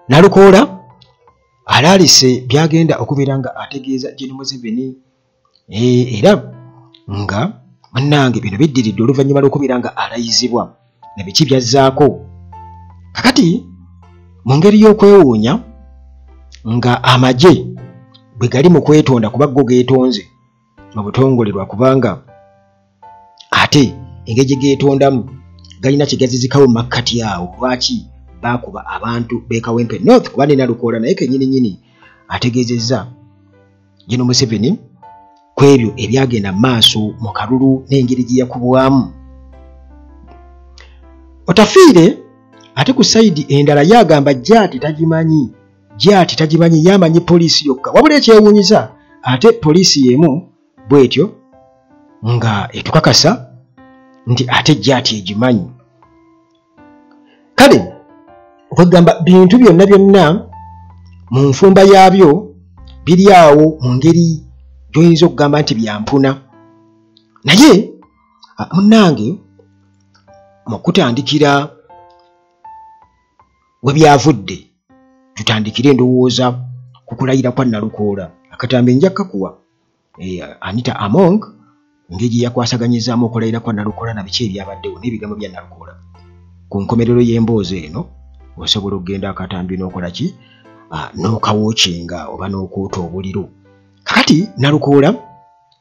Nalukoola alaalise byagenda okubeera nga ategeeza Gen. Museveni era nga munnange bino biddiridde oluvannyuma lw'okubeera nga alayizibwa ne biki byazzaako. Kakati mu ngeri y'okwewuunya nga amagye bwe gali mu kwetonda kuba go geetonze mu butongole lwakubanga ate engeri gye geetondamu galina kye gazizikawo mu makkati awo. Lwaki baakuba abantu b'e Kawempe North? Kuba ne Nalukoola naye kennyini ategeezezza Gen. Museveni ku ebyo ebyagenda mu maaso mu kalulu n'engeri gye yakubwamu. Otafiire ate ku sayidi endala yagamba Jaati tagimanyi yamanyi poliisi yokka. Wabula ekyewuunyiza ate poliisi y'emu bw'etyo nga etukakasa nti ate Jaati egimanyi. Kale okwegamba bintu byonna mu nfumba yaabyo biri awo mu ngeri gy'oyinza okugamba nti byampuna. Naye munnange mu kutandikira we byavudde, tutandikire ndowooza ku kulayira kwa Nalukoola. Akatambi nja kakuwa Anita Among engeri gye yakwasaganyizaamu okulayira kwa Nalukoola na biki ebyabaddewo n'ebigambo bya Nalukoola. Ku nkomerero y'emboozi eno osobola okugenda akatambi n'okola ki n'okawookinga oba n'okuuta obuliro. Kakati Nalukoola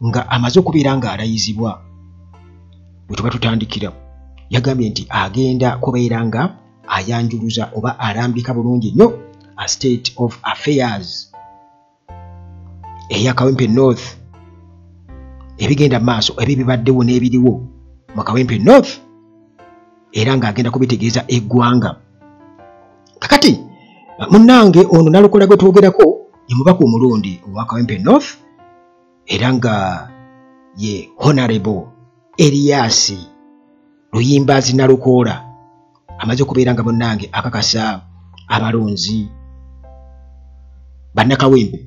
nga amaze okubeera nga alayizibwa bwe tuba tutandikira, yagambye nti agenda kubeera nga ayanjuluza oba alambika bulungi nnyo a state of affairs eya Kawempe North, ebigenda maaso ebibaddewo n'ebiriwo mu Kawempe North, era ng'agenda kubitegeeza eggwanga. Kakati munnange ono Nalukoola gwe twogerako ye mubaka omulundi owa Kawempe North era nga ye Honorable Elias Luyimbazi Nalukoola amaze okubeera nga munnange akakasa abalonzi bannakawempe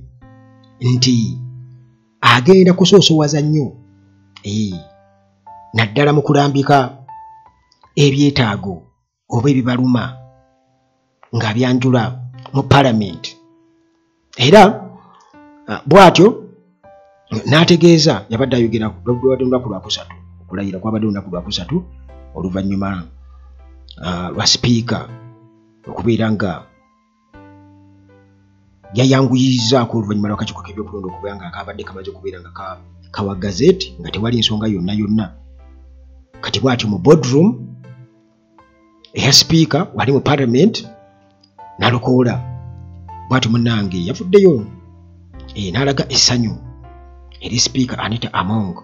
nti agenda kusoosowaza nnyo naddala mu kulambika ebyetaago oba ebibaluma ng'abyanjula mu Parliament. Era bw'atyo n'ategeeza, yabadde ayogera ku lunaku lwakusatu, okulayira kwabadde olunaku lwakusatu oluvannyuma lwa sipiika okubeera nga yayanguyizaako oluvannyuma lw'akakiiko k'ebyokulonda okubeera nga kabadde kamaze okubeera nga kawa gazeti nga tewali nsonga yonna. Kati bw'atyo mu boardroom eya sipiika wali mu Parliament, Nalukoola bw'atyo munnange yavuddeyo n'alaga essanyu eri sipiika Anita Among.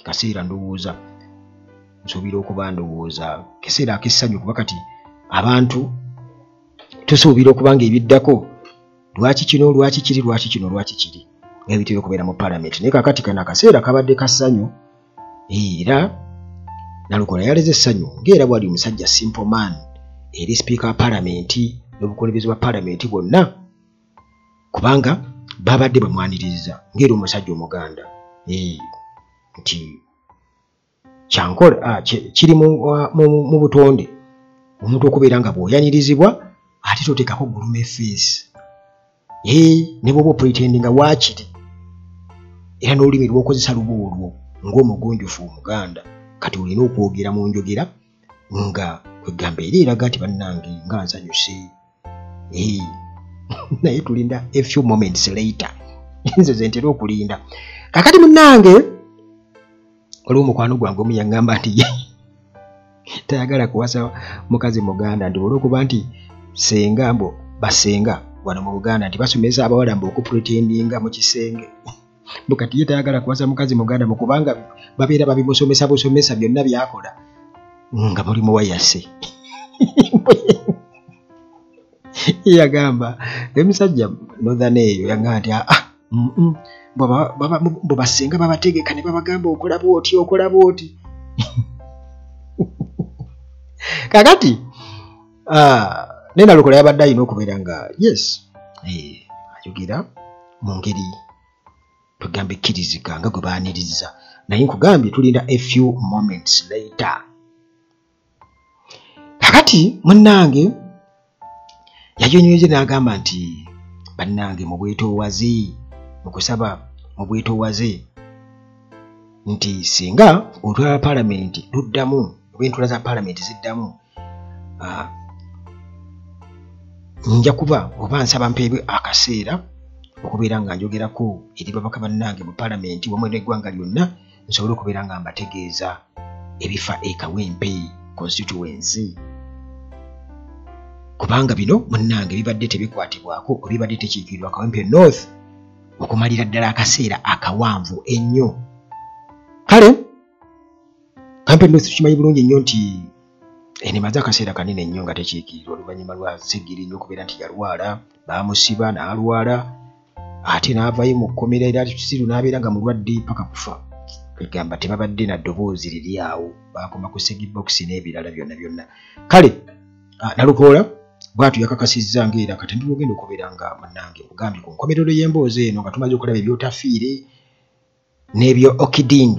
Kaseera ndowooza nsuubira okuba ndowooza kiseera ak'essanyu kuba kati abantu tusuubira okuba nga ebiddako lwaki kino lwaki kiri lwaki kino lwaki kiri nga bitera okubeera mu Parliament. Naye kakati kano akaseera kabadde ka ssanyu era Nalukoola yaleze essanyu ng'era bwali omusajja simple man eri sipiika wa Parliament n'obukulembeze bwa Parliament bwonna kubanga babadde bamwaniriza ng'era omusajja omuganda nti kyankola kiri mu butonde omuntu okubeera nga bw'oyanirizibwa ate toteekako gulume face ne bw'oba opretendinga waakiri era n'olulimi lw'okozesa luba olwo ng'omugonjufu omuganda kati olina okwogera mu njogera nga kwegamba eri eraga nti bannange nga nsanyuse naye tulinda a few moments later nze ze ntera okulinda. Kakati munnange waliwo mukwano gwange omu yaŋŋamba nti tayagala kuwasa mukazi muganda nti olw'okuba nti senga mbo basenga wano mu Buganda nti basomesa abawala mbu okupretendinga mu kisenge kati ye tayagala kuwasa mukazi muganda mu kubanga babeera babimusomesa busomesa byonna byakola nga mulimu wayase. Yagamba emisajja northern eyo yagamba nti bwe basenga babategeka ne babagamba okola bwoti. Kakati ne Nalukoola yabadde alina okubeera nga yes ayogera mu ngeri tugambe ekkirizika nga gwe baaniriza, naye nkugambye tulinda a few moments later. Kakati munnange yajonyoze n'agamba nti bannange mu bwetoowaze mu kusaba mu bwetoowaze nti singa olutwala paalamenti luddamu oba entula za paalamenti ziddamu nja kuba oba nsaba mpeebwe akaseera okubeera nga njogerako eri babaka bannange mu paalamenti wamu n'eggwanga lyonna nsobole okubeera nga mbategeeza ebifa e Kawempe constituency kubanga bino munnange bibadde tebikwatibwako bibadde tekiikirirwa Kawempe North okumalira ddala akaseera akawanvu ennyo. Kale Kawempe North tukimanyi bulungi nnyo nti emaze akaseera kanene nnyo nga tekiikirirwa oluvannyuma lwa Ssegiri nnyo okubeera nti yalwala baamusiba n'alwala ate n'avayo mu kkomera era kisiru n'abeera nga mulwadde paka kufa. Kwegamba tebabadde na ddoboozi liri awo baakoma ku Segibokisi n'ebirala byonna byonna. Kale Nalukoola bw'atu yakakasizza ng'era kati ndi bugenda okubeera nga munnange mugambye ku nkomerero y'emboozi eno nga tumaze okulaba ebyotafiire n'ebyo Okiding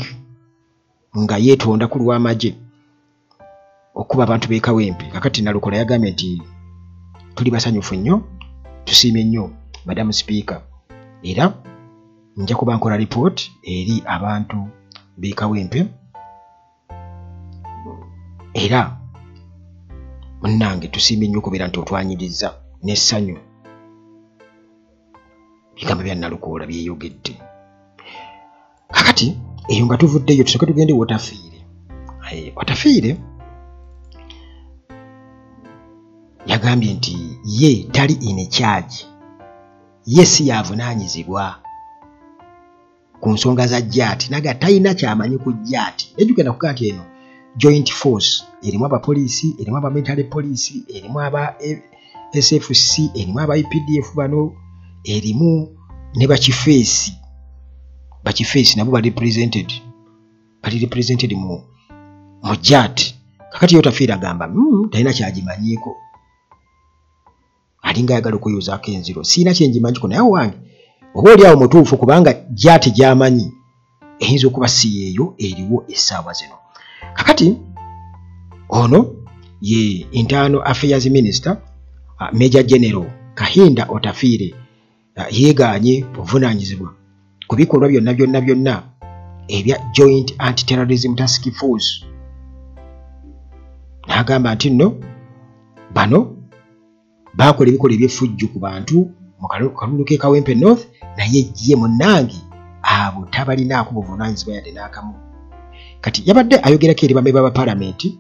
nga yeetonda ku lw'amagye okuba abantu b'e Kawempe. Kakati Nalukoola yagambye nti tuli basanyufu nnyo tusiimye nnyo Madamu Sipiika era nja kuba nkola report eri abantu b'e Kawempe era munnange tusiimye nnyo okubeera nti otwanyiriza n'essanyu. Bigambo bya Nalukoola byeyogedde. Kakati eyo nga tuvuddeyo tusooke tugende Wotafiire. Wotafiire yagambye nti ye tali in charge, ye si yavunaanyizibwa ku nsonga za Jati naga talina kyamanyi ku Jati. Ejjukira kugaa nti eno joint force erimu abapoliisi erimu aba military police erimu aba SFC erimu aba IPDF bano erimu ne bakifeesi nabo bali represented mu Jati. Kakati Wotafiire agamba talina kyagimanyiiko alinga ayagala okweyozaako enziro siina kyenjimanyiko naye wange oba oli awo mutuufu kubanga Jati gy'amanyi eyinza okuba si yeeyo eriwo essaawa zino. Kakati ono ye Internal Affairs Minister Major General Kahinda Wotafiire yeegaanye obuvunaanyizibwa ku bikolwa byonna ebya Joint Anti-Terrorism Task Force. N'agamba nti nno bano baakola ebikolwa eby'effujjo ku bantu mu kalulu k'e Kawempe North naye ye munnange abo tabalinaako buvunaanyizibwa yadde n'akamu. Kati yabadde ayogerako eri bamemba ba paalamenti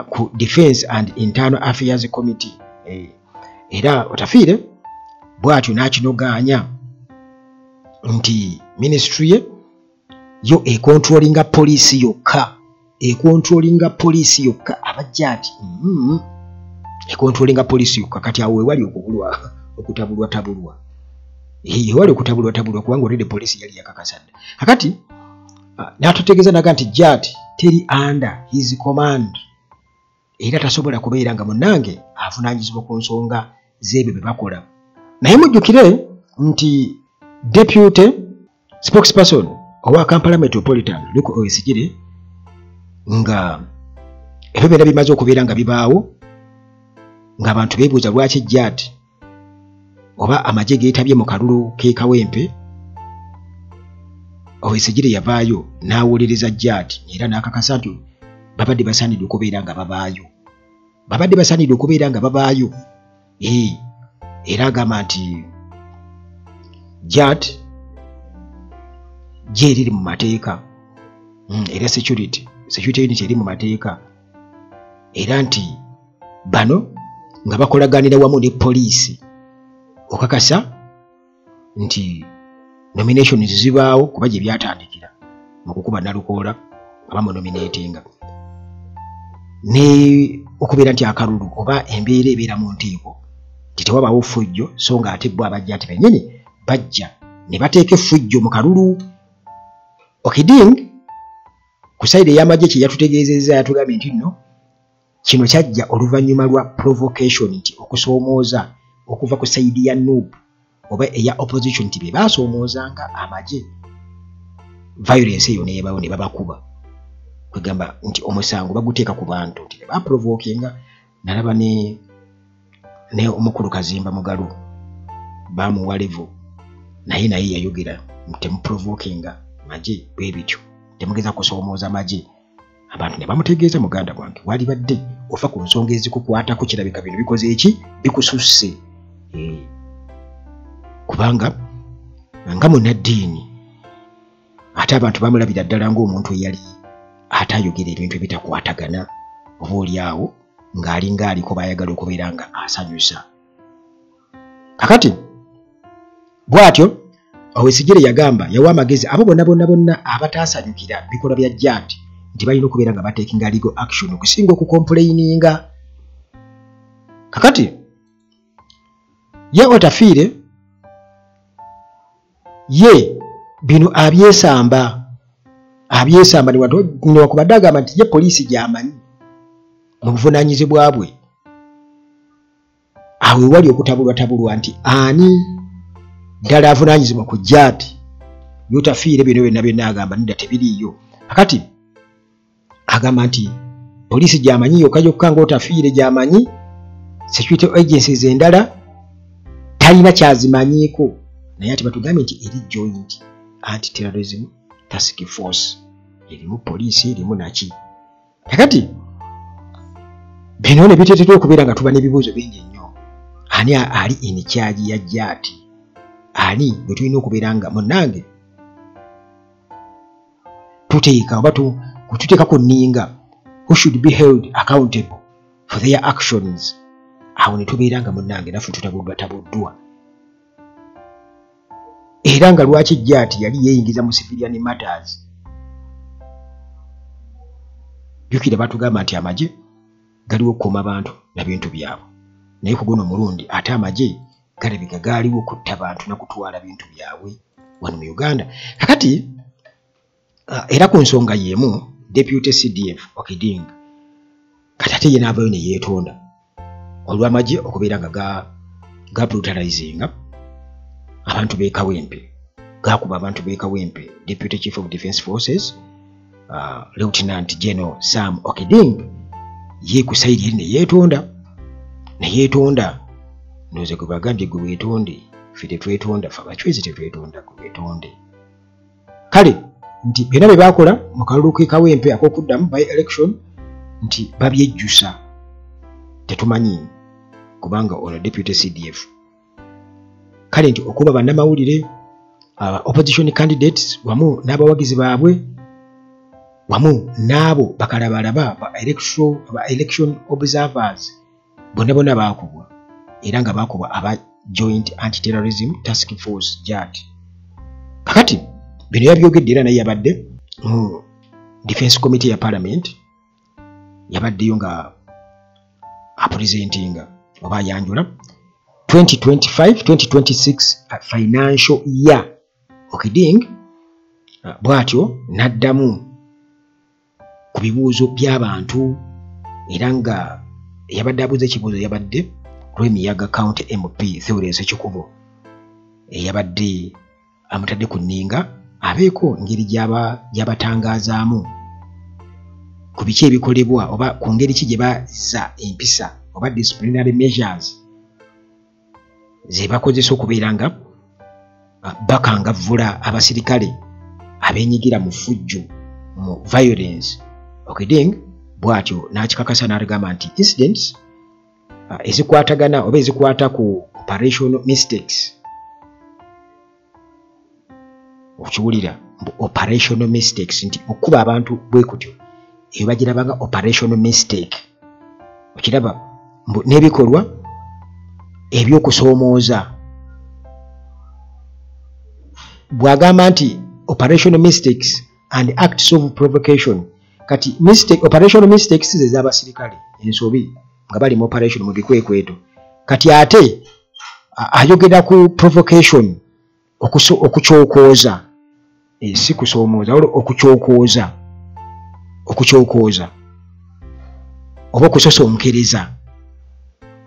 ku Defence and Internal Affairs Committee era Wotafiire bw'atyo n'akinogaanya nti ministry ye yo ekontrolinga poliisi yokka aba Jati ekontrolinga poliisi yokka. Kati awo wewali okutabulwa kubanga olede poliisi yali yakakasadde. Kakati n'atutegeeza naga nti Jati teri under his command era tasobola kubeera nga munnange avunaanyizibwa ku nsonga z'ebyo bye bakola. Naye mujjukire nti deputy spokesperson owa Kampala Metropolitan Luke Owesigire nga ebyo byonna bimaze okubeera nga bibaawo ng'abantu beebuuza lwaki Jati oba amagye geetabye mu kalulu k'e Kawempe. Owesigire yavaayo n'awolereza Jati era n'akakasa nti babadde basaanidde okubeera nga babaayo era agamba nti Jati gye eriri mu mateeka era security unit eri mu mateeka era nti bano nga bakolaganira wamu ne poliisi okakasa nti nominations zibaawo kuba gye byatandikira mu kukuba Nalukoola abamunominatinga ne okubeera nti akalulu oba embeera ebeera mu nteeko titewabaawo ffujjo so nga ate bo abajja ati bennyini bajja ne bateeka effujjo mu kalulu. Okiding ku sayidi ey'amagye kye yatutegeezezza yatugambye nti nno kino kyajja oluvannyuma lwa provocation nti okusoomooza okuva ku sayidi ya NUP oba eya opposition nti be baasoomoozanga amagye violence eyo neebawo ne babakuba kwegamba nti omusango baguteeka ku bantu nti baprovokinga. Nalaba ne ne omukulu Kazimba Mugalu bamuwa level naye yayogera temuprovokinga magye bwe bityo temugeza kusoomooza magye abantu ne bamutegeeza muganda gwange wali badde ofa ku nsonga ezikukwatako kirabika bino bikoze eki bikususse kubanga nga munnaddiini ate abantu bamulabira ddala ng'omuntu eyali atayogera ebintu ebitakwatagana oba oliawo ng'alinga aliko bayagala okubeera nga asanyusa kakati bw'atyo Oweyesigire yagamba yawa amagezi abo bonna abataasanyukira bikolwa bya JAT nti balina okubeera nga batekinga legal action okusinga okukomplaininga kakati ye Otafiire ye bino abyesamba niwakubadde agamba nti ye poliisi gy'amanyi mu buvunaanyizibwa bwe awo ewali okutabulwatabulwa nti ani ddala avunaanyizibwa ku JAT Otafiire bino byonna agamba nida tebiriiyo kakati agamba nti poliisi gy'amanyi yokka nga Otafiire gy'amanyi security agencies endala talina kyazimanyiiko naye ati batugambye nti eri joint anti-terrorism task force erimu poliisi erimu naki kakati bino ne biteeteddwa okubeera nga tuba n'ebibuuzo bingi nnyo ani ali in charge ya JAT ani bwe tulina okubeera nga munnange tuteeka oba tuteeka ku nninga who should be held accountable for their actions awo ne tubeera nga munnange naffe tutabuddwa era nga lwaki JAT yali yeeyingiza mu civilian matters jjukira batugamba nti amagye galiwo okukuuma abantu na bintu byabwe naye ku guno omulundi ate amagye galabika gaaliwo okutta bantu nakutwala bintu byabwe wano mu Uganda kakati era ku nsonga y'emu Deputy CDF Okiding kati ate ye n'avaayo ne yeetonda olw'amagye okubeera nga ga brutalizinga abantu b'e Kawempe gakuba abantu b'e Kawempe Deputy Chief of Defence Forces Lieutenant General Sam Okiding ye ku sayidi eri ne yeetonda ndoze gwe bagambye gwe weetonde ffe tetwetonda ffe abachwezi tetwetonda gwe weetonde kale nti byonna bye baakola mu kalulu k'e Kawempe ak'okuddamu by election nti babyejjusa tetumanyi kubanga ono Deputy CDF kale nti okuba bannamawulire opposition candidates wamu n'abawagizi baabwe wamu n'abo bakalabalaba ba election observers bonna baakubwa era nga baakubwa aba joint anti-terrorism task force JAT kakati bino yabyogedde era naye yabadde mu defense committee ya parliament yabaddeyo nga apresentinga oba ayanjula 2025-2026 financial year Okiding bw'atyo n'addamu ku bibuuzo by'abantu era nga yabadde abuuza ekibuuzo yabadde Rwemiyaga County MP Theodore Kikubo yabadde amutadde ku nninga abeeko ngeri gy'abatangazaamu ku biki ebikolebwa oba ku ngeri ki gye bazza empisa oba disciplinary measures ze bakozesa okubeera nga bakangavvula abasirikale abeenyigira mu fujjo mu violence Okiding bw'atyo n'akikakasa n'agamba nti incidents ezikwatagana oba ezikwata ku operational mistakes okiwulira operational mistakes nti okuba abantu bwe kutyo eyo bagirabanga operational mistake okiraba n'ebikolwa ebyokusoomooza bw'agamba nti operational mistakes and acts of provocation kati operational mistakes ze z'abasirikale ensobi nga bali mu operation mu bikwekweto kati ate ayogera ku provocation okukyokooza si kusoomooza wala okukyokooza oba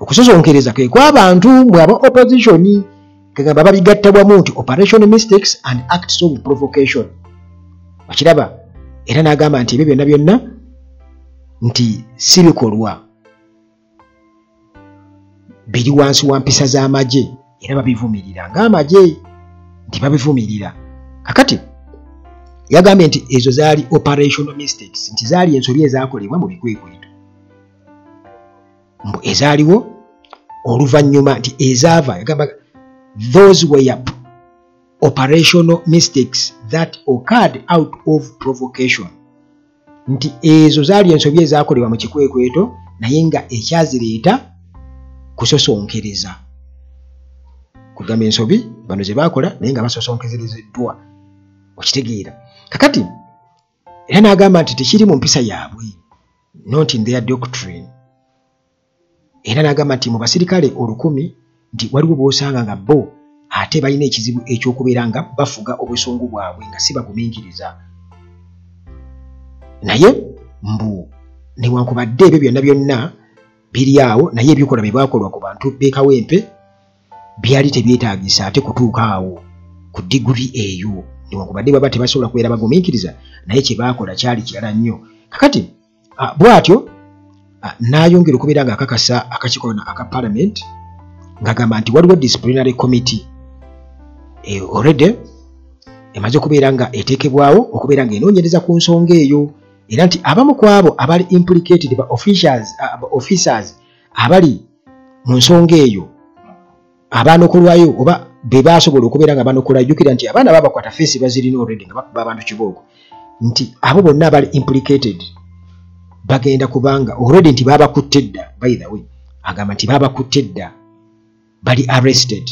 okusosonkereza ke kw'abantu mwe aba opposition kagamba babigatta bwamu nti operational mistakes and acts of provocation okiraba era n'agamba nti ebyo byonna nti si bikolwa biri wansi wa mpisa z'amagye era babivumirira ng'amagye nti babivumirira. Kakati yagambye nti ezo zaali operational mistakes, nti zaali ensobi ezaakolebwa mu bikwekweto ezaaliwo oluvannyuma, nti ezaava yagamba those were operational mistakes that occurred out of provocation, nti ezo zaali ensobi ezaakolebwa mu kikwekweto naye nga ekyazireeta kusosonkereza. Kugamba ensobi bano ze baakola naye nga basosonkezerezeddwa, okitegeera. Kakati era n'agamba nti tekiri mu mpisa yaabwe, not in their doctrine. Era n'agamba nti mu basirikale 1000 nti waliwo boosanga nga bo ate balina ekizibu ekyokubeera nga bafuga obusungu bwabwe nga si bagumiikiriza. Naye mbu newankubadde ebyo byonna byonna biri awo, naye ebikola bye baakolwa ku bantu b'e Kawempe byali tebyetaagisa ate kutuuka awo ku diguri eyo, newankubadde baba tebasobola kubeera bagumiikiriza naye kye baakola kyali kirala nnyo. Kakati bw'atyo n'ayongera okubeera ng'akakasa akakiiko aka Parliament ng'agamba nti waliwo disciplinary committee already emaze okubeera nga eteekebwawo okubeera ng'enoonyereza ku nsonga eyo, era nti abamu ku abo abali implicated ba officers abali mu nsonga eyo abaanokolwayo oba be baasobola okubeera nga banokolayo, jjukira nti abaana babakwata feesi bazirina already nga bakuba abantu kibooko, nti abo bonna abali implicated bagenda kubanga already nti babakutte dda. By the way agamba nti babakutte dda, bali arrested.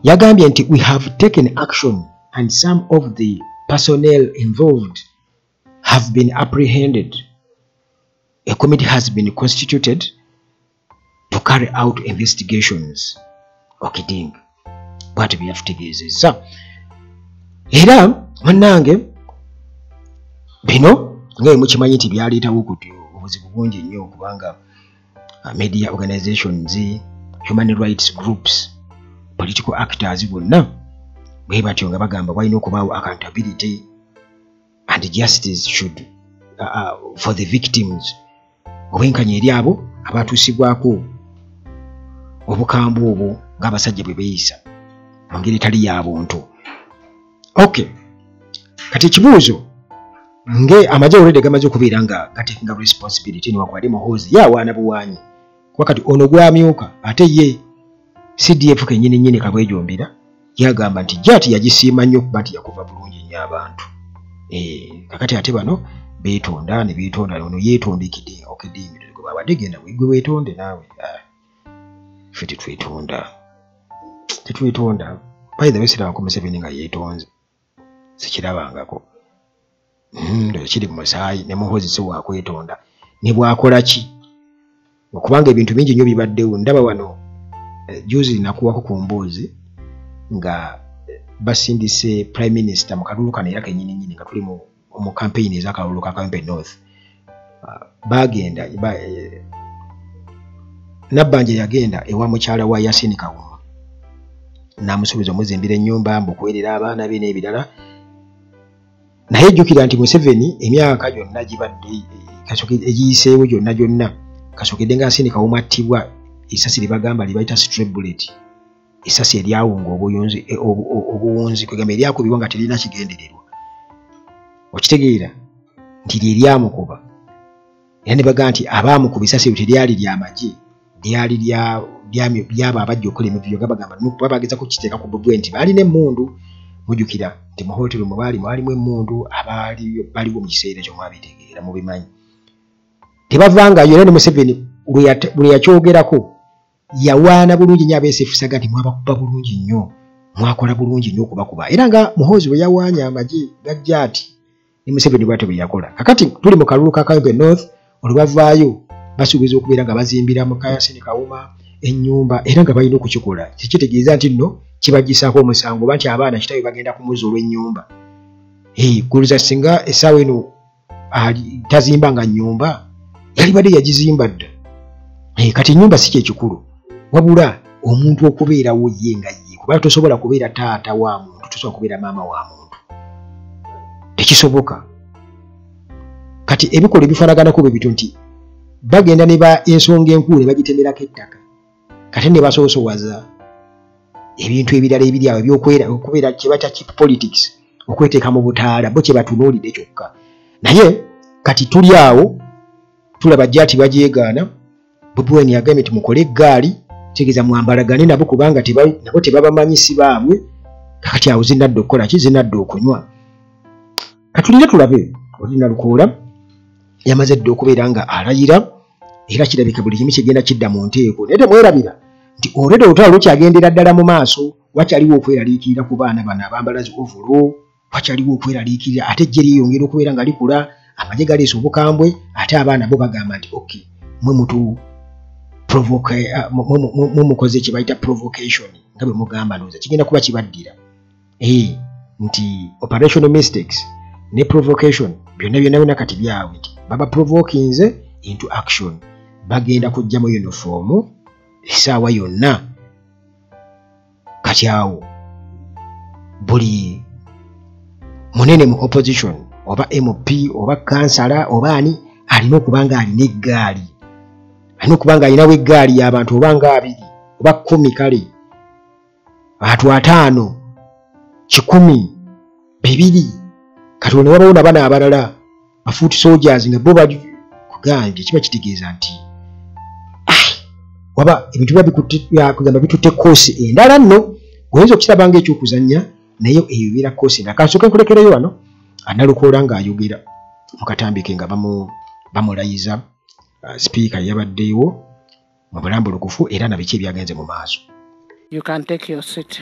Yagambye nti we have taken action and some of the personnel involved have been apprehended. A committee has been constituted to carry out investigations. Okiding bwati byatutegeezezza. Era munnange bino nga mukimanyi nti byaleetawo kuti obuzibu bungi nnyo kubanga media organizations, human rights groups, political actors bonna bwe batyo nga bagamba walina okubaawo accountability and justice should for the victims, obwenkanya eri abo abatuusibwako obukambwe obwo ng'abasajja bwe beeyisa mu ngeri etali ya buntu. Okay, kati ekibuuzo amagye already gamaze okubeera nga gatekinga responsibility newakwali Muhoozi yaawaana buwaanyi kuba kati ono gwamyuka ate ye CDF kennyini Kabwejombera yagamba nti jati yagisiima nnyo kuba nti yakuva bulungi nnyo abantu. Kakati ate bano beetonda ne beetonda, ono yeetondekidde okidingi babadde genda gwe weetonde naawe. Ffe tetwetonda. By the way siraba ku Museveni nga yeetonze, sikirabangako. Kiri mu musaayi ne Muhoozi si wakwetonda ne bwakola ki okubanga ebintu bingi nnyo bibaddewo. Ndaba wano juzi nakuwako ku mboozi nga basindise Prime Minister mu kalulu kano era kennyini nga tuli mu campaign ez'akalulu ka Kawempe North. Bagenda Nabbanja yagenda ewa mukyala wa Yasin Kawuma n'amusuubiza omuzimbira ennyumba mbukuwerera abaana be n'ebirala. Naye jjukira nti Museveni emyaka gyonna gibadde egiyiseewo gyonna kasookedde nga Yasin Kawuma attibwa, essasi libagamba libayita stray bullet, essasi eryawunga obuwunzi kwegamba eryakubibwa nga terina kigendererwa, okitegeera nti lyeryamukuba. Era ne bagamba nti abaamukuba essasi teryali ly'amagye, lyali lyabo abajja okukola emiviro nga bagamba nukuba bageza kukiteeka ku bubwe nti baalina emmundu. Mujjukira nti mu hooteri mwe mwalimu emmundu baliwo mu kiseera ekyo mwabitegeera mubimanyi. Tebavangayo era ne Museveni bwe yakyogerako yawaana bulungi nnyo abeesifusaga nti mwabakuba bulungi nnyo, mwakola bulungi nnyo okubakuba. Era nga Muhoozi bwe yawaanya amagye gajja ati ne Museveni bwatyo bwe yakola. Kakati tuli mu kalulu ka Kawempe North, olubavaayo basuubiza okubeera nga bazimbira mu Yasin Kawuma ennyumba era nga balina okukikola. Kitegeeza nti nno kibagisaako omusango oba nti abaana kitawe bagenda kumuzza olw'ennyumba. Guluza singa essaawa eno tazimbanga nnyumba yalibadde yagizimba dda. Kati ennyumba si kyekikulu wabula omuntu okubeerawo ye nga ye, kuba tosobola kubeera taata wa muntu, tosobola kubeera maama wa muntu, tekisoboka. Kati ebikola ebifaanaganako bwe bityo nti bagenda ne ba ensonga enkulu ne bagitemerako ettaka kate ne basoosowaza ebintu ebirala ebiri awo okubeera kye bakya cheap politics okweteeka mu butaala bo kye batunuulidde kyokka naye kati tuli awo tulaba jjati bajeegaana Bobi Wine yagambye nti mukole eggaali tegeeza mwambalagane nabo kubanga nabo tebabamanyisi baabwe kakati awo zinadda okukola ki zinadda okunywa katulire tulabe Olina Lukoola yamaze dda okubeera nga alayira era kirabika buli kimu kigenda kidda mu nteeko naye temwerabira nti olwedde olutalo lukyagendera ddala mu maaso wakyaliwo okweraliikirira ku baana bano abambala zi ovulo wakyaliwo okweraliikirira ate ejje lyeyongera okubeera nga likula amagye galeese obukambwe ate abaana bo bagamba nti okay mwe mutu mukoze kye bayita provocation nga bwe mugamba ndowooza kigenda kuba kibaddira nti operational mistakes ne provocation byonna kati byawe nti baba provokinze into action bagenda kujja mu uniform essaawa yonna kati awo buli munene mu opposition oba MP oba kansala oba ani alina okuba nga alina eggaali alina okuba nga alinawo eggaali y'abantu oba nga 2 oba 10 kale abantu 5 100 200 kati ne wabawo n'abaana abalala bafuuti soldiers nga bo bakugambye kiba kitegeeza nti waba ebintu kugamba bitutte koosi endala nno oyinza okukiraba ng'ekyokuzannya naye eyo ebeera koosi endala kansooke nkulekereyo wano Lukoola ng'ayogera mu katambi ke nga bamulayiza sipiika yabaddeyo mu bulambulukufu era na biki ebyagenze mu maaso. You can take your seat.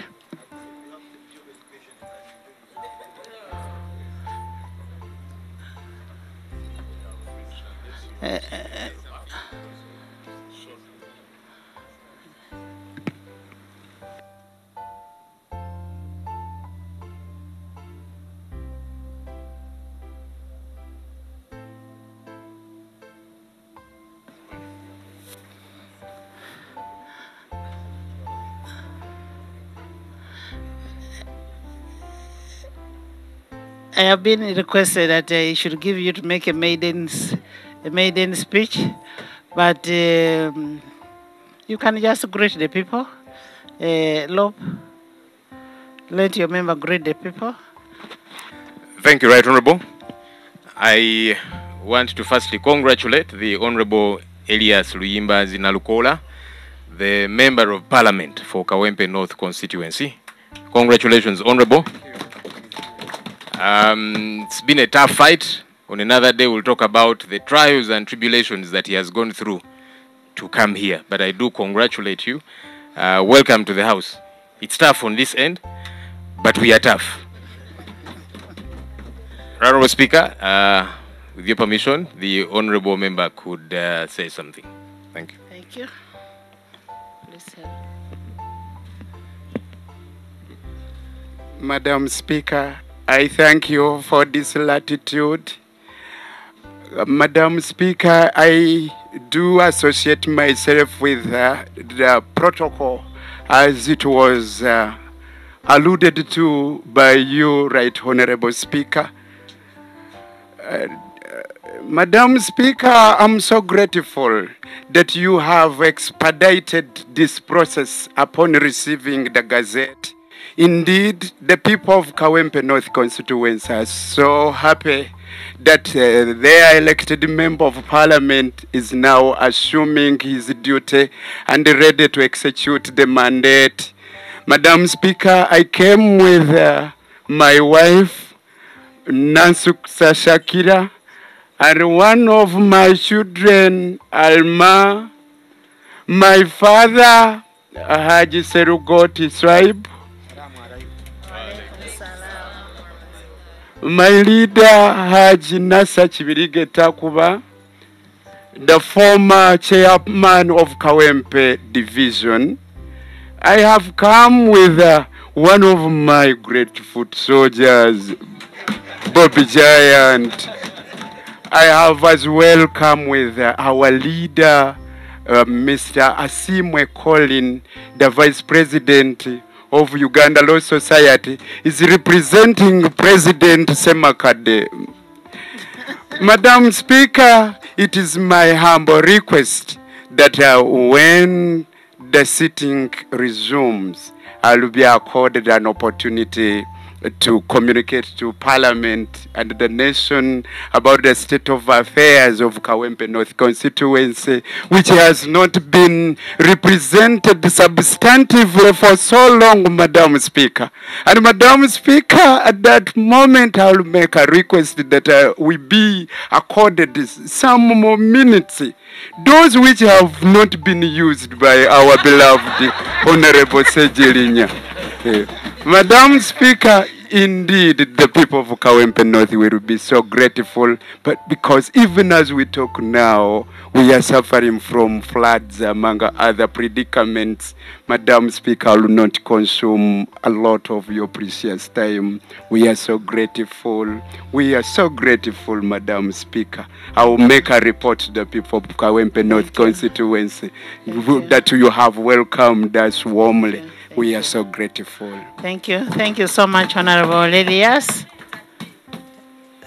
I have been requested that I should give you to make a maiden speech, but you can just greet the people. Lob, let your member greet the people. Thank you, Right Honourable. I want to firstly congratulate the Honourable Elias Luyimba Zinalukoola, the Member of Parliament for Kawempe North Constituency. Congratulations, Honourable. It's been a tough fight. On another day, we'll talk about the trials and tribulations that he has gone through to come here. But I do congratulate you. Welcome to the House. It's tough on this end, but we are tough. Honourable Speaker, with your permission, the Honourable Member could say something. Thank you. Thank you. Please help. Madam Speaker, I thank you for this latitude. Madam Speaker, I do associate myself with the protocol as it was alluded to by you, Right Honourable Speaker. Madam Speaker, I'm so grateful that you have expedited this process upon receiving the Gazette. Indeed, the people of Kawempe North Constituency are so happy that their elected member of parliament is now assuming his duty and ready to execute the mandate. Madam Speaker, I came with my wife, Nansuksa Shakira, and one of my children, Alma, my father, Haji Serugoti Swaib, my leader, Haji Nasa Chibirige Takuba, the former chairman of Kawempe Division. I have come with one of my great foot soldiers, Bobby Giant. I have as well come with our leader, Mr. Asimwe Colin, the Vice President of Uganda Law Society, is representing President Semakade. Madam Speaker, it is my humble request that when the sitting resumes, I'll be accorded an opportunity to communicate to Parliament and the nation about the state of affairs of Kawempe North constituency, which has not been represented substantively for so long, Madam Speaker. And Madam Speaker, at that moment, I'll make a request that we be accorded some more minutes, those which have not been used by our beloved Honorable Sejelinya. Madam Speaker, indeed, the people of Kawempe North will be so grateful, but because even as we talk now, we are suffering from floods among other predicaments. Madam Speaker, I will not consume a lot of your precious time. We are so grateful. We are so grateful, Madam Speaker. I will make a report to the people of Kawempe North constituency that you have welcomed us warmly. We are so grateful. Thank you. Thank you so much, Honorable Elias.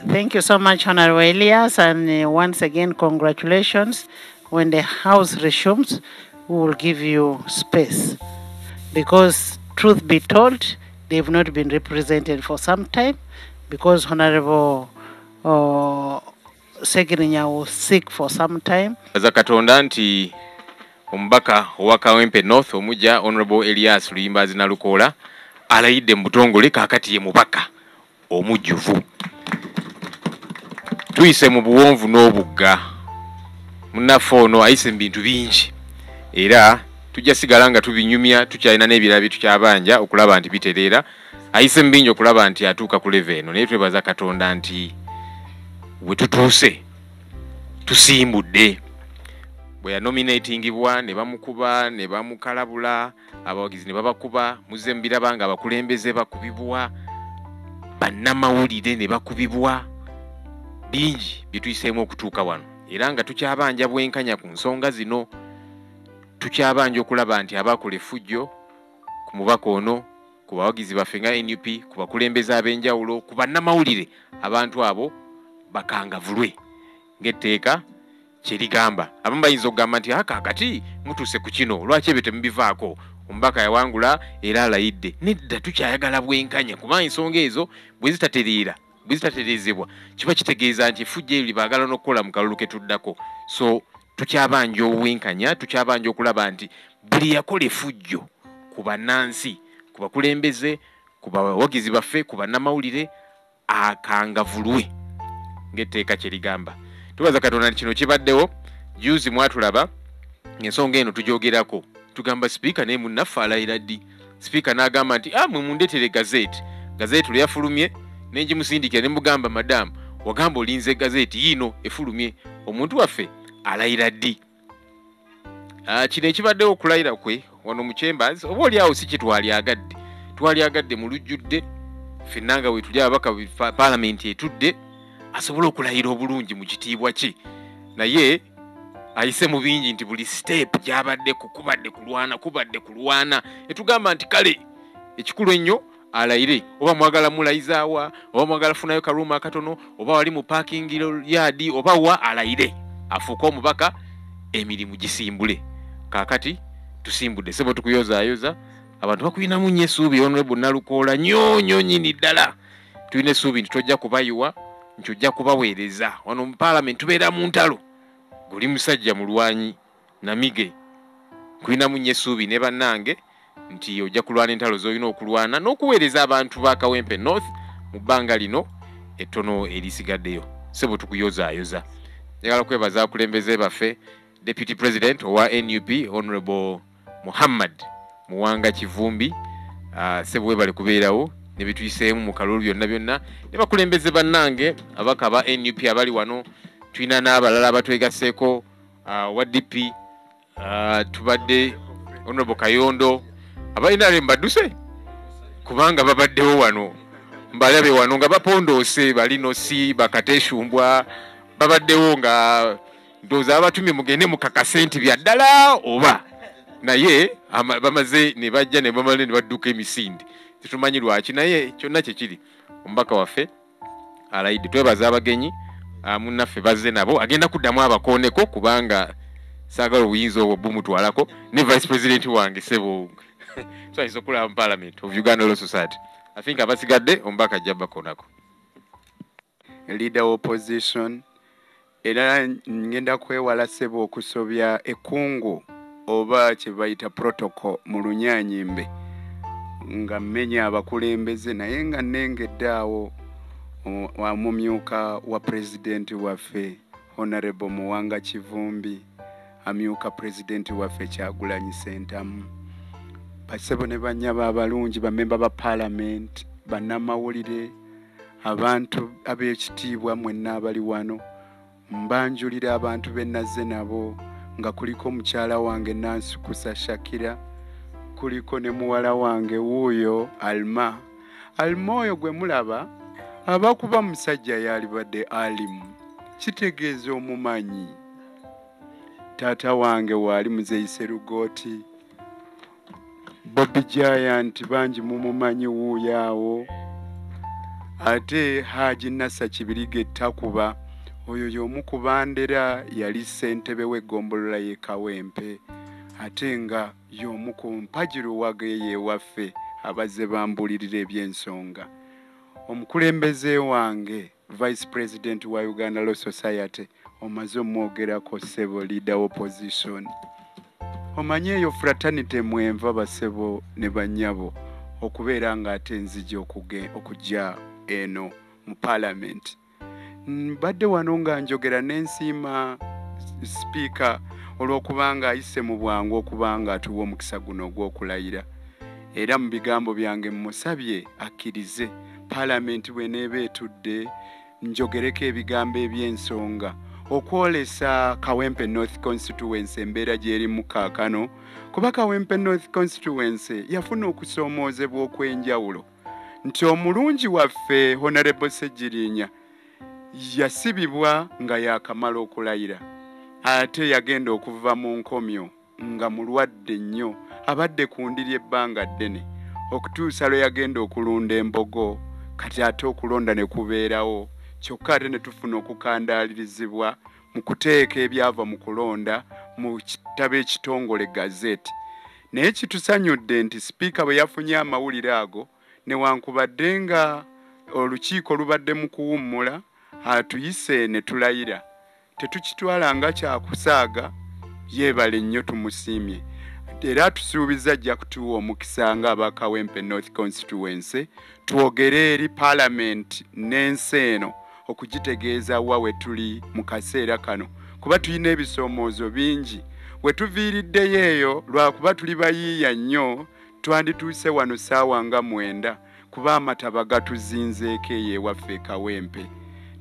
Thank you so much, Honorable Elias. And once again, congratulations. When the House resumes, we will give you space. Because truth be told, they've not been represented for some time because Honorable Segirinya was sick for some time. Ombaka owa Kawempe North omuja Honorable Elias Luyimba Zinalukoola alayidde mu butongole kaakati ye mubaka omujjuvu. Tuyise mu buwonvu n'obugga. Munnaffe ono ayise mu bintu bingi. Era tujja sigala nga tubinyumya tukyalina n'ebirala tukyabanja okulaba nti bitereera. Ayise mu bingi okulaba nti atuuka ku level eno. Naye twebaza Katonda nti we tutuuse tusimbudde. Bwe yanominatingibwa ne bamukuba ne bamukalabula abawagizi ne babakuba muzze mbirabanga abakulembeze bakubibwa bannamawulire ne bakubibwa bingi bituyiseemu okutuuka wano era nga tukyabanja bwenkanya ku nsonga zino tukyabanja okulaba nti abakola effujjo ku mubaka ono ku bawagizi baffe nga NUP ku bakulembeze ab'enjawulo ku bannamawulire abantu abo bakangavulwe ng'etteeka Chirigamba. Abamu bayinza okugamba nti kakati mutuse ku kino lwaki ebyo temubivaako omubaka yawangula era alayidde. Nedda tukyayagala bwenkanya kuba ensonga ezo bwe zitatereezebwa kiba kitegeeza nti effujjo eryo baagala n'okukola mu kalulu ke tuddako. So tukyabanja obwenkanya tukyabanja okulaba nti buli yakola effujjo ku bannansi ku bakulembeze ku bawagizi baffe ku bannamawulire akangavulwe ng'etteeka Chirigamba. Tubaza Katonda kino kibaddewo juzi mwatulaba ensonga eno tujoogerako tugamba speaker naye munnaffe alayira ddi. Speaker n'agamba nti mwe mundeetere gazeeti lwe yafulumye ne ngimusindikira ne mugamba madamu wagamba olinze gazeeti yino efulumye omuntu waffe alayira ddi. Kino ekibaddewo okulayira kwe wano mu Chambers oba oliawo si twalyagadde mu lujjudde ffenna nga we tuli ababaka Parliament etudde asobola okulayira obulungi mu kitiibwa kye naye ayise mu bingi nti buli step gyabadde kubadde kulwana etugamba nti kale ekikulu ennyo alayire oba mwagala mulayizaawa oba mwagala funayo karuuma akatono oba wali mu parking yard oba wa alayire afuuka omubaka emirimu gisimbule. Kaakati tusimbudde sebo tukuyozaayoza abantu bakuyinamu nnyo essuubi Honorable Nalukoola nnyo nnyini ddala tulina essuubi nti tojja kubayiwa nti ojja kubaweereza wano mu Parliament tubeera mu ntalo guli musajja mulwanyi namige kulinamu nnyo essuubi ne bannange nti ojja kulwana entalo z'olina okulwana n'okuweereza abantu ba Kawempe North mu bbanga lino ettono erisigaddeyo. Sebo tukuyozaayoza njagala kwebaza akulembeze baffe Deputy President owa NUP Honorable Muhammad Muwanga Kivumbi sebo webale kubeerawo ne bituyiseemu mu kalulu byonna ne bakulembeze bannange abaka ba NUP abali wano tulina n'abalala abatwegasseeko wa DP tubadde Honorable Kayondo abalina mbaduse kubanga babaddewo wano mbalabe wano nga bapondoose balino si bakateshumbwa babaddewo nga ndowooza abatumye mugende mukakase nti bya ddala oba naye bamaze ne bajja ne bamale ne badduka emisinde tetumanyi lwaki naye kyonna kyekiri omubaka waffe alayidde twebaza abagenyi munnaffe bazze nabo agenda kuddamu abakooneko kubanga saagala obuyinza obwo bumutwalako ne vice president wange sebo so ayinza okulaba mu parliament of Uganda Law Society. I think abasigadde omubaka ajja bakonako. Leader opposition era ngenda kwewala sebo okusobya ekungu oba kye bayita protocol mu Lunyanyimbe nga mmenya abakulembeze naye nga nnengeddeawo mumyuka wa president waffe Honorable Muwanga Kivumbi amyuka president waffe Kyagulanyi Ssentamu basebo ne banyaba abalungi bamemba ba parliament bannamawulire abantu ab'ekitiibwa mwenna abali wano mbanjulira abantu bennaze nabo nga kuliko mukyala wange Nansukusa Shakira kuliko ne muwala wange wuuyo Alma oyo gwe mulaba abakuba musajja yalibadde alimu kitegeeza omumanyi taata wange waali Muzeeyise Lugoti Bobby Giant bangi mumumanyi wuuyo awo ate Haji Nassa Kibirige Takuba oyo y'omu ku bandera yali ssentebe w'eggombolola y'e Kawempe ate nga y'omu ku mpajiruwage y'ewaffe abazze bambulirira eby'ensonga omukulembeze wange vice president wa Uganda Law Society omaze omwogerako sebo leader opposition omanye eyo fraternity mwenva basebo ne banyabo okubeera nga ate nzije okujja eno mu parliament badde wano nga njogera n'ensiima speaker olw'okubanga ayise mu bwangu okubanga atuwa omukisa guno ogw'okulayira era mu bigambo byange mmusabye akkirize parliament bw'eneeba etudde njogereko ebigambo eby'ensonga okwolesa Kawempe North Constituency embeera gy'erimu kaakano kuba Kawempe North Constituency yafuna okusoomoozebwa okw'enjawulo nti omulungi waffe Honorable Ssejjirinya yasibibwa nga yakamala okulayira ate yagenda okuva mu nkomyo nga mulwadde nnyo abadde kundiri ebbanga ddene okutuusa lwe yagenda okulunda embogo kati ate okulonda ne kubeerawo kyokka ate ne tufuna okukandaalirizibwa mu kuteeka ebyava mu kulonda mu kitabo ekitongole gazeti naye kitusanyudde nti sipiika bwe yafunye amawulire ago newankubadde nga olukiiko lubadde mu kuwummula atuyise ne tulayira tetukitwala nga kyakusaaga yeebale nnyo tumusiimye era tusuubiza ajja kutuwa omukisa nga aba Kawempe North Constituency twogere eri parliament n'ensi eno okugitegeeza wa we tuli mu kaseera kano kuba tulina ebisoomoozo bingi we tuviiriddeyo eyo lwakuba tuli bayiiya nnyo twandituuse wano ssaawa nga 9 kuba amataba gatuzinzeeko eyo ewaffe Kawempe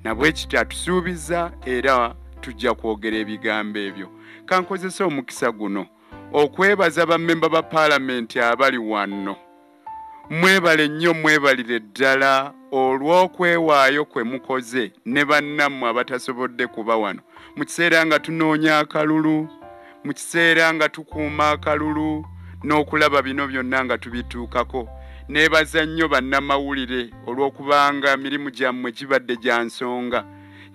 nabwe kityo atusuubiza era tujja kwogera ebigambo ebyo kankozesa omukisa guno okwebaza bammemba ba parliament abali wano mwebale nnyo mwebalire ddala olw'okwewaayo kwe mukoze ne bannammwe abatasobodde kuba wano mu kiseera nga tunoonya akalulu mu kiseera nga tukuuma akalulu n'okulaba bino byonna nga tubituukako neebaza nnyo bannamawulire olw'okubanga mirimu gyammwe gibadde gya nsonga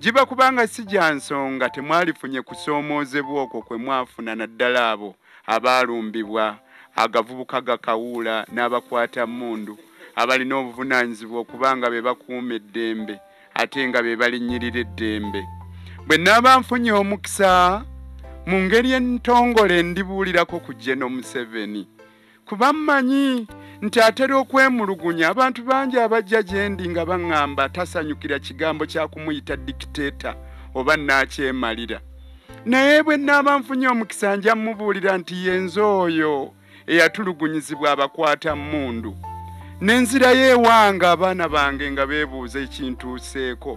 giba kubanga si gya nsonga temwalifunye kusoomoozebwa okwo kwe mwafuna naddala abo abaalumbibwa agavubuka gakawuula n'abakwata mmundu abalina obuvunaanyizibwa okubanga be bakuuma eddembe ate nga be balinnyirira eddembe bwe naaba nfunye omukisa mu ngeri entongole ndibuulirako ku General Museveni kuba mmanyi nti atera okwemulugunya abantu bangi abajja gye ndi nga baŋŋamba tasanyukira kigambo kya kumuyita dictator oba naakyemalira naye bwe naaba nfunye omukisa nja mubuulira nti yenze oyo eyatulugunyizibwa abakwata mmundu n'enzirayo ewange abaana bange nga beebuuza ekintuuseeko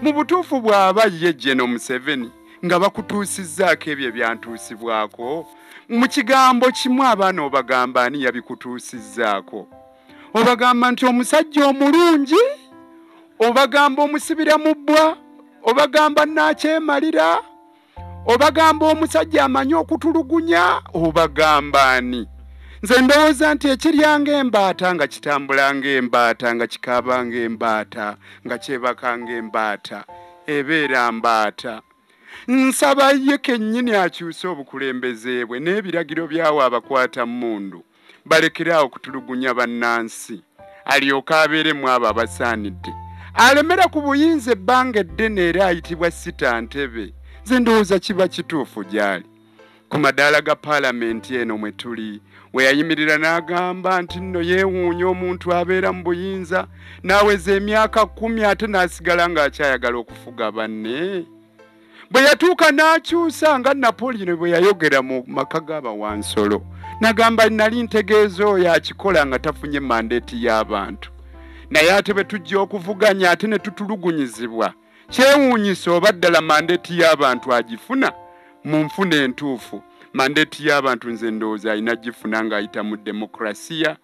mu butuufu bw'aba ye General Museveni nga bakutuusizzaako ebyo byantuusibwako mu kigambo kimu abaana obagamba ani yabikutuusizzaako obagamba nti omusajja omulungi obagamba omusibira mu bbwa obagamba naakyemalira obagamba omusajja amanyi okutulugunya obagamba ani nze ndowooza nti ekiryanga embaata nga kitambulanga embaata nga kikaabanga embaata nga kyebakanga embaata ebeera mbaata nsaba ye kennyini akyuse obukulembeze bwe n'ebiragiro byawo abakwata mmundu balekerawo kutulugunya bannansi alyoka abeeremu abo abasaanidde alemera ku buyinza ebbanga eddene era ayitibwa sita ntebe nze ndowooza kiba kituufu gy'ali ku madaala ga paalamenti eno mwe tuli we yayimirira n'agamba nti nno yeewuunya omuntu abeera mu buyinza n'aweza emyaka 10 ate n'asigala ng'akyayagala okufuga banne bwe yatuuka n'akyusa nga Napoleon bwe yayogera mu maka g'abawansolo n'agamba nali ntegeeza oyo akikola nga tafunye mandeeti y'abantu naye ate bwe tujja okuvuganya ate ne tutulugunyizibwa kyewuunyisa oba ddala mandeeti y'abantu agifuna mu nfuna entuufu mandeeti y'abantu nze ndowooza alina gifuna ng'ayita mu demokrasiya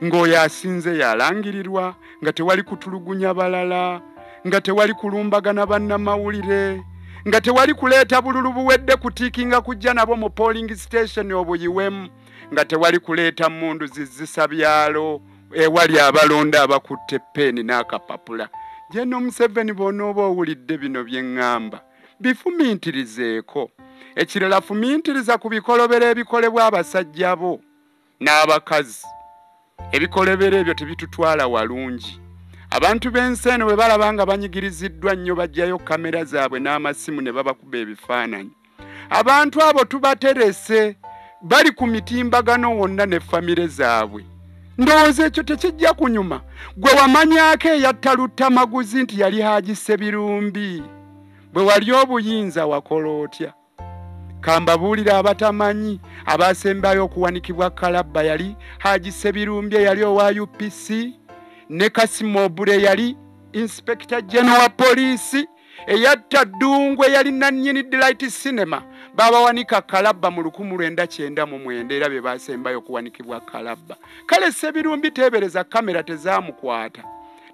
ng'oyo asinze yalangirirwa nga tewali kutulugunya balala nga tewali kulumbagana bannamawulire nga tewali kuleeta bululu buwedde kutiikinga kujja nabo mu polling station obuyiwemu nga tewali kuleeta mmundu zizisa byalo ewali abalonda abakutte peeni n'akapapula Jeno Museveni bw'onooba owulidde bino bye ŋŋamba bifumiintirizeeko ekirala fumiintiriza ku bikolobero ebikolebwa abasajja bo n'abakazi ebikolobero ebyo tebitutwala walungi abantu b'ensi eno bwe balaba nga banyigiriziddwa nnyo bajjayo kamera zaabwe n'amasimu ne babakuba ebifaananyi abantu abo tubaterese bali ku mitimbagano wonna ne famire zaabwe ndowooza ekyo tekijja kunyuma gwe wamanyako eyatta Luttamaguzi nti yali Haji Ssebirumbi bwe wali obuyinza wakola otya kambabuulira abatamanyi abasembayo okuwanikibwa Kalabba yali Haji Ssebirumbi yali owa UPC ne Kasimo Bure yali Inspector General wa Police eyatta Ddungwe yali nannyini Delight Cinema babawanika Kalabba mu 1999 era be basembayo okuwanikibwa Kalabba kale Ssebirumbi tebereza kamera tezaamukwata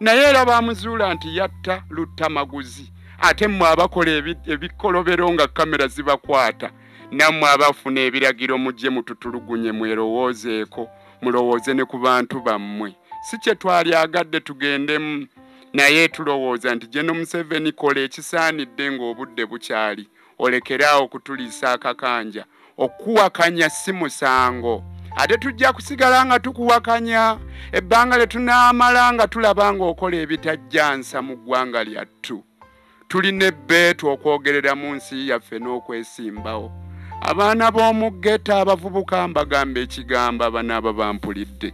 naye era bamuzuula nti yatta Luttamaguzi ate mmwe abakola ebikolobero nga kamera zibakwata nammwe abafuna ebiragiro mujje mututulugunye mwerowoozeeko mulowooze ne ku bantu bammwe si kye twalyagadde tugendemu naye tulowooza nti Jeno Museveni kola ekisaanidde ng'obudde bukyali olekeraawo okutuliisa akakanja okuwakanya si musango ate tujja kusigala nga tukuwakanya ebbanga lye tunaamala nga tulaba ng'okola ebitajjansa mu ggwanga lyattu tulina ebbeetu okwogerera mu nsi yaffe n'okwesimbawo abaana b'omu geta abavubuka mbagamba ekigambo abanaaba bampulidde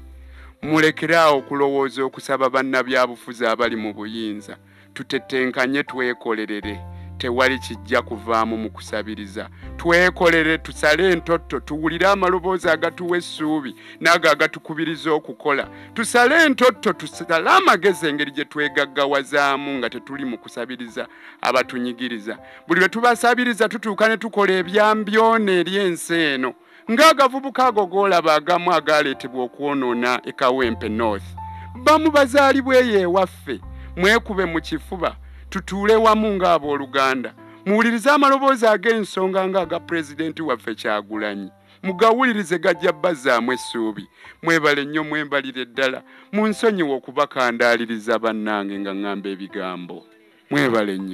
mulekeraawo okulowooza okusaba bannabyabufuzi abali mu buyinza tutetenkanye twekolerere tewali kijja kuvaamu mu kusabiriza twekolere tusale entotto tuwulire amaloboozi agatuwa essuubi n'ago agatukubiriza okukola tusale entotto tusale amagezi engeri gye twegaggawazaamu nga tetuli mu kusabiriza abatunyigiriza buli lwe tubasabiriza tutuuka ne tukola ebyambyona eri ensi eno ng'agavubuka ago g'olaba agamu agaaleetebwa okwonoona e Kawempe North bamu bazaalibwa eyo ewaffe mwekube mu kifuba tutuule wamu ng'abooluganda muwulirize amaloboozi ag'ensonga ng'aga pulezidenti waffe Kyagulanyi mugawulirize gajja bazzaamu essuubi mwebale nnyo mwembalire ddala munsonyiwe okubakandaaliriza bannange nga ŋŋamba ebigambo mwebale nnyo